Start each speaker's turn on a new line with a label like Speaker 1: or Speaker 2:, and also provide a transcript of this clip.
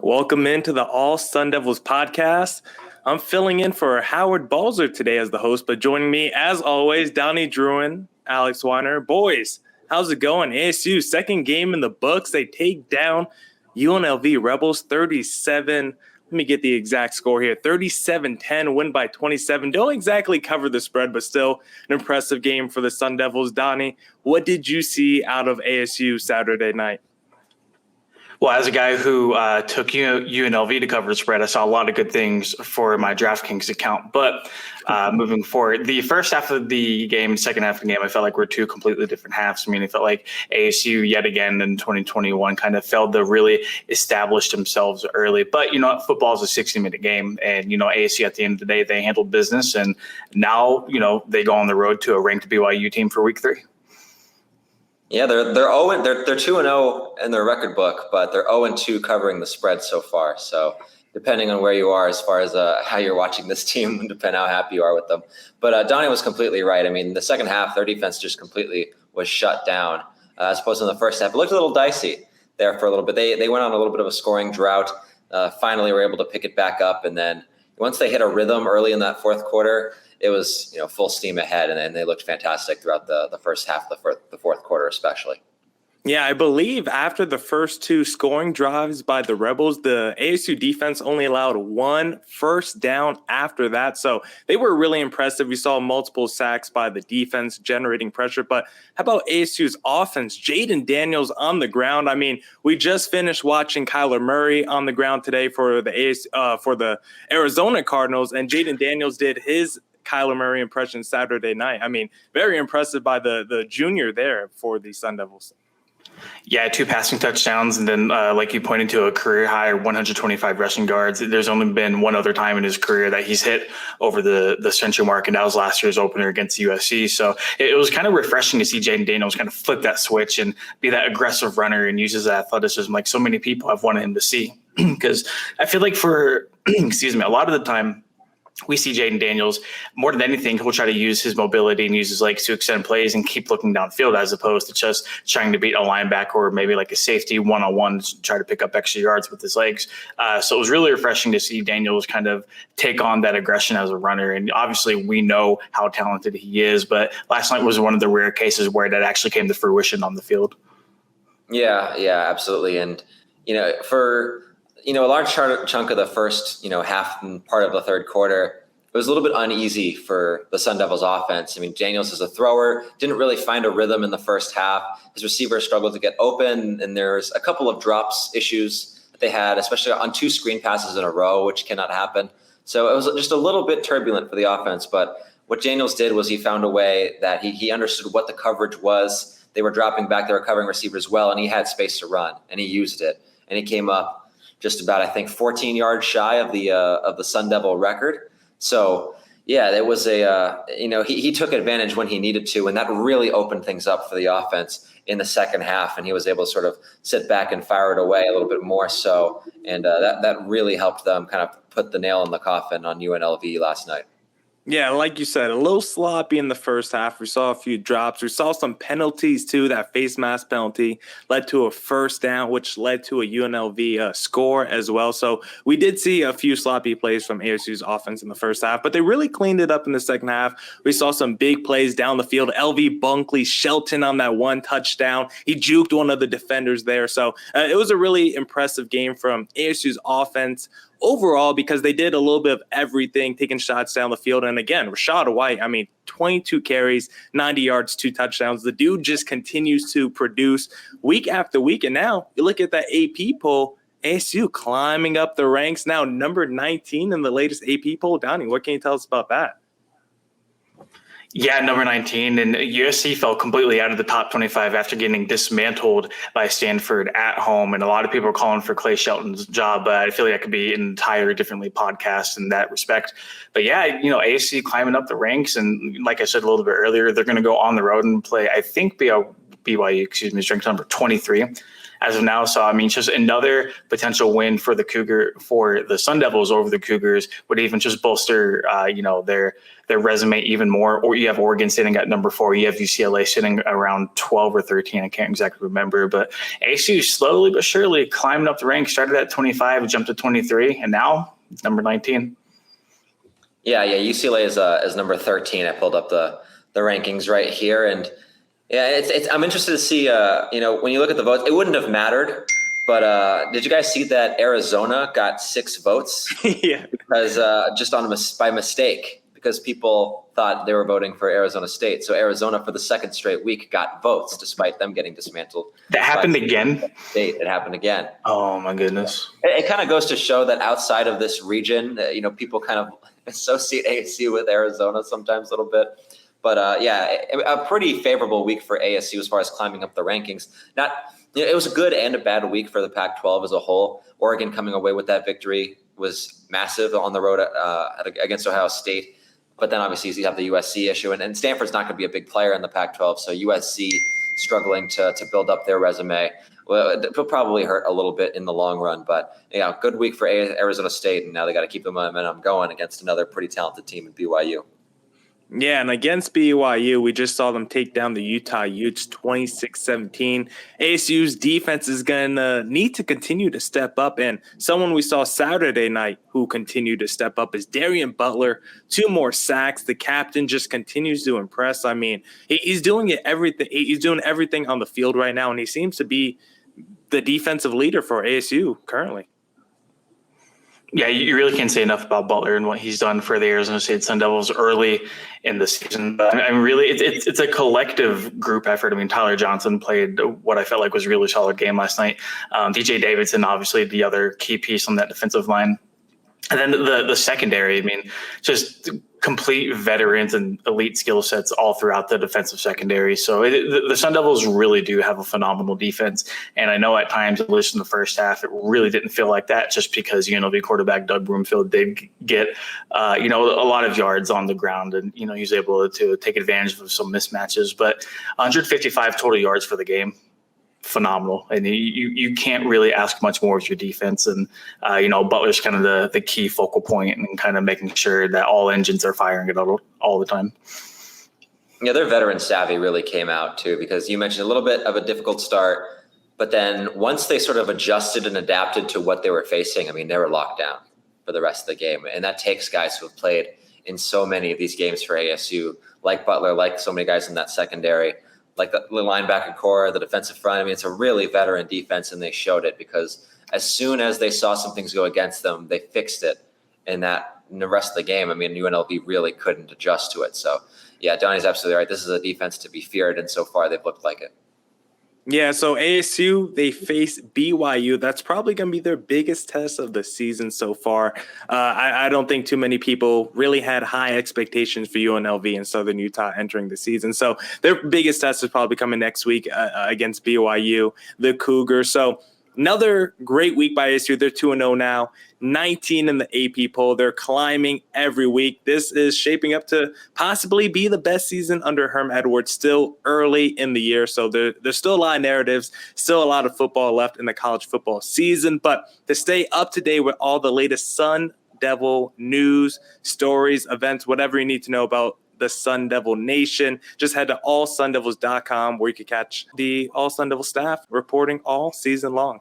Speaker 1: Welcome into the AllSunDevils podcast. I'm filling in for Howard Balzer today as the host, but joining me, as always, Donnie Druin, Alex Weiner. Boys, how's it going? ASU, second game in the books. They take down UNLV Rebels 37. Let me get the exact score here. 37-10, win by 27. Don't exactly cover the spread, but still an impressive game for the Sun Devils. Donnie, what did you see out of ASU Saturday night?
Speaker 2: Well, as a guy who took UNLV to cover the spread, I saw a lot of good things for my DraftKings account. But moving forward, the first half of the game, second half of the game, I felt like were two completely different halves. I mean, it felt like ASU yet again in 2021 kind of failed to really establish themselves early. But, football is a 60-minute game. And, ASU at the end of the day, they handled business. And now, they go on the road to a ranked BYU team for week 3.
Speaker 3: Yeah, they're 2-0 in their record book, but they're 0-2 covering the spread so far. So depending on where you are as far as how you're watching this team, would depend how happy you are with them. But Donnie was completely right. I mean, the second half, their defense just completely was shut down. As opposed to in the first half, it looked a little dicey there for a little bit. They went on a little bit of a scoring drought. Finally, were able to pick it back up, and then once they hit a rhythm early in that fourth quarter, it was full steam ahead, and they looked fantastic throughout the first half of the fourth quarter especially.
Speaker 1: Yeah, I believe after the first two scoring drives by the Rebels, the ASU defense only allowed one first down after that. So they were really impressive. We saw multiple sacks by the defense generating pressure. But how about ASU's offense? Jayden Daniels on the ground. I mean, we just finished watching Kyler Murray on the ground today for the Arizona Cardinals, and Jayden Daniels did his Kyler Murray impression Saturday night. I mean, very impressive by the junior there for the Sun Devils.
Speaker 2: Yeah, 2 passing touchdowns, and then like you pointed to, a career high 125 rushing yards. There's only been one other time in his career that he's hit over the century mark, and that was last year's opener against USC. So it was kind of refreshing to see Jayden Daniels kind of flip that switch and be that aggressive runner and use his athleticism like so many people have wanted him to see. Because I feel like for, a lot of the time, we see Jayden Daniels, more than anything, he'll try to use his mobility and use his legs to extend plays and keep looking downfield as opposed to just trying to beat a linebacker or maybe like a safety one-on-one to try to pick up extra yards with his legs. So it was really refreshing to see Daniels kind of take on that aggression as a runner. And obviously we know how talented he is, but last night was one of the rare cases where that actually came to fruition on the field.
Speaker 3: Yeah, absolutely. And, for a large chunk of the first, half and part of the third quarter, it was a little bit uneasy for the Sun Devils offense. I mean, Daniels is a thrower, didn't really find a rhythm in the first half. His receivers struggled to get open, and there's a couple of drops issues that they had, especially on 2 screen passes in a row, which cannot happen. So it was just a little bit turbulent for the offense. But what Daniels did was he found a way that he understood what the coverage was. They were dropping back, they were covering receivers well, and he had space to run, and he used it. And he came up just about, I think, 14 yards shy of the Sun Devil record. So, yeah, it was he took advantage when he needed to, and that really opened things up for the offense in the second half, and he was able to sort of sit back and fire it away a little bit more so, and that really helped them kind of put the nail in the coffin on UNLV last night.
Speaker 1: Yeah, like you said, a little sloppy in the first half. We saw a few drops. We saw some penalties, too. That face mask penalty led to a first down, which led to a UNLV score as well. So we did see a few sloppy plays from ASU's offense in the first half, but they really cleaned it up in the second half. We saw some big plays down the field. LV Bunkley, Shelton on that one touchdown. He juked one of the defenders there. So it was a really impressive game from ASU's offense overall, because they did a little bit of everything, taking shots down the field. And again, Rashad White, 22 carries, 90 yards, 2 touchdowns. The dude just continues to produce week after week. And now you look at that AP poll, ASU climbing up the ranks, now number 19 in the latest AP poll. Donnie, what can you tell us about that?
Speaker 2: Yeah, number 19, and USC fell completely out of the top 25 after getting dismantled by Stanford at home. And a lot of people are calling for Clay Shelton's job, but I feel like that could be an entire differently podcast in that respect. But yeah, ASC climbing up the ranks, and like I said a little bit earlier, they're going to go on the road and play, I think, be a BYU, is ranked number 23 as of now. So, I mean, just another potential win for the Sun Devils over the Cougars would even just bolster, their resume even more. Or you have Oregon sitting at number 4. You have UCLA sitting around 12 or 13. I can't exactly remember, but ASU slowly but surely climbing up the ranks, started at 25, jumped to 23, and now number 19.
Speaker 3: Yeah. UCLA is number 13. I pulled up the rankings right here, and yeah, I'm interested to see. When you look at the votes, it wouldn't have mattered. But did you guys see that Arizona got 6 votes?
Speaker 1: Yeah,
Speaker 3: because just by mistake, because people thought they were voting for Arizona State. So Arizona, for the second straight week, got votes despite them getting dismantled.
Speaker 2: That happened again?
Speaker 3: State. It happened again.
Speaker 2: Oh my goodness!
Speaker 3: It kind of goes to show that outside of this region, people kind of associate ASU with Arizona sometimes a little bit. But a pretty favorable week for ASU as far as climbing up the rankings. It was a good and a bad week for the Pac-12 as a whole. Oregon coming away with that victory was massive on the road against Ohio State. But then obviously you have the USC issue, and Stanford's not going to be a big player in the Pac-12. So USC struggling to build up their resume. Well, it will probably hurt a little bit in the long run. But good week for Arizona State, and now they got to keep the momentum going against another pretty talented team in BYU.
Speaker 1: Yeah, and against BYU, we just saw them take down the Utah Utes 26-17. ASU's defense is going to need to continue to step up, and someone we saw Saturday night who continued to step up is Darian Butler. 2 more sacks. The captain just continues to impress. I mean, he's doing everything. He's doing everything on the field right now, and he seems to be the defensive leader for ASU currently.
Speaker 2: Yeah, you really can't say enough about Butler and what he's done for the Arizona State Sun Devils early in the season. But I mean, really, it's a collective group effort. I mean, Tyler Johnson played what I felt like was a really solid game last night. DJ Davidson, obviously, the other key piece on that defensive line. And then the secondary, I mean, just complete veterans and elite skill sets all throughout the defensive secondary. So the Sun Devils really do have a phenomenal defense. And I know at times, at least in the first half, it really didn't feel like that just because UNLV quarterback Doug Broomfield did get, a lot of yards on the ground. And, he was able to take advantage of some mismatches. But 155 total yards for the game. Phenomenal. And you can't really ask much more with your defense. And, Butler's kind of the key focal point and kind of making sure that all engines are firing it all the time.
Speaker 3: Yeah, their veteran savvy really came out too, because you mentioned a little bit of a difficult start, but then once they sort of adjusted and adapted to what they were facing, I mean, they were locked down for the rest of the game. And that takes guys who have played in so many of these games for ASU, like Butler, like so many guys in that secondary, like the linebacker core, the defensive front. I mean, it's a really veteran defense, and they showed it because as soon as they saw some things go against them, they fixed it. And in the rest of the game, I mean, UNLV really couldn't adjust to it. So, yeah, Donnie's absolutely right. This is a defense to be feared, and so far they've looked like it.
Speaker 1: Yeah, so ASU, they face BYU. That's probably going to be their biggest test of the season so far. I don't think too many people really had high expectations for UNLV and Southern Utah entering the season. So their biggest test is probably coming next week against BYU, the Cougars. So another great week by ASU. They're 2-0 now, 19 in the AP poll. They're climbing every week. This is shaping up to possibly be the best season under Herm Edwards, still early in the year. So there's still a lot of narratives, still a lot of football left in the college football season. But to stay up to date with all the latest Sun Devil news, stories, events, whatever you need to know about the Sun Devil Nation, just head to AllSunDevils.com where you can catch the AllSunDevils staff reporting all season long.